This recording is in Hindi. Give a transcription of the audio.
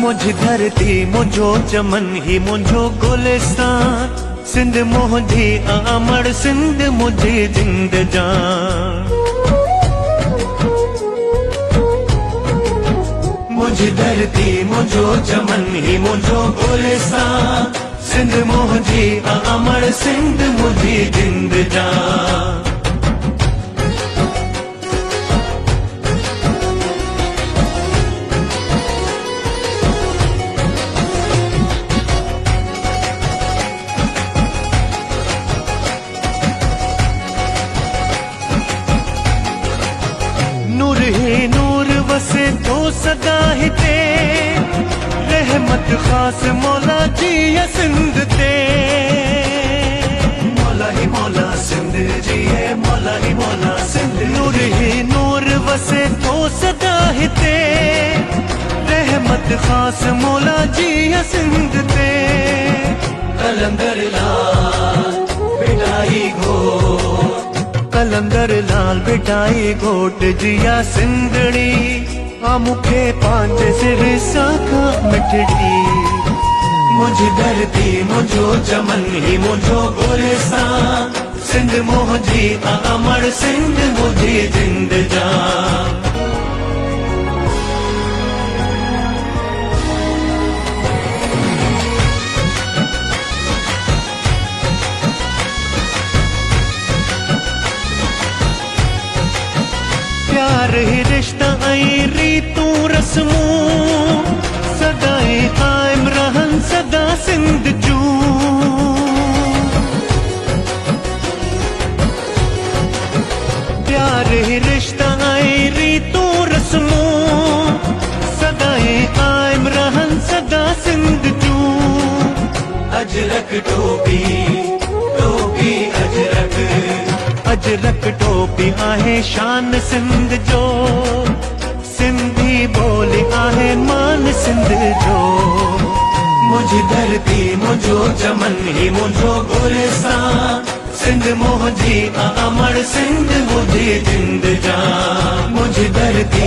मुझ धरती मुझो चमन ही मुझो गुलिस्तान, सिंध मोहंदी अमर सिंध मुझे जिंद जान। मुझ धरती मुझो चमन ही मुझो गुलिस्तान, सिंध मोहंदी अमर सिंध मुझे जिंद जान। नूर ही नूर वसे तो सदा हिते, रहमत खास मौला जी या सिंध ते। मौला ही मौला सिंध जी है, मौला ही मौला सिंध। नूर ही नूर वसे तो सदा हिते, रहमत खास मौला जी या सिंध ते। कलंदर लाल बिटाई घोट, कलंदर लाल बिटाई घोट जिया सिंधड़ी, आ मुखे पांच सिर साखा मिठड़ी। मुझ धरती मुझो चमन ही मुझो गुलिस्तान, सिंध मोहंदी अमर सिंध मुझे जिंद जान। प्यार ही रिश्ता आई रीतू रस्मूं, सदाई कायम रहन सदा सिंध जू। प्यार ही रिश्ता आई रीतू रस्मूं, सदाई कायम रहन सदा सिंध जू। अजरक टोपी टोपी अजरक, अजरक टोपी आहे शान सिंध जो, सिंधी बोली आहे मान सिंध जो। मुझ धरती मुझो चमन ही मुझो गुलिस्तान, सिंध मोहंदी अमर सिंध मुझे जिंद जान। मुझ धरती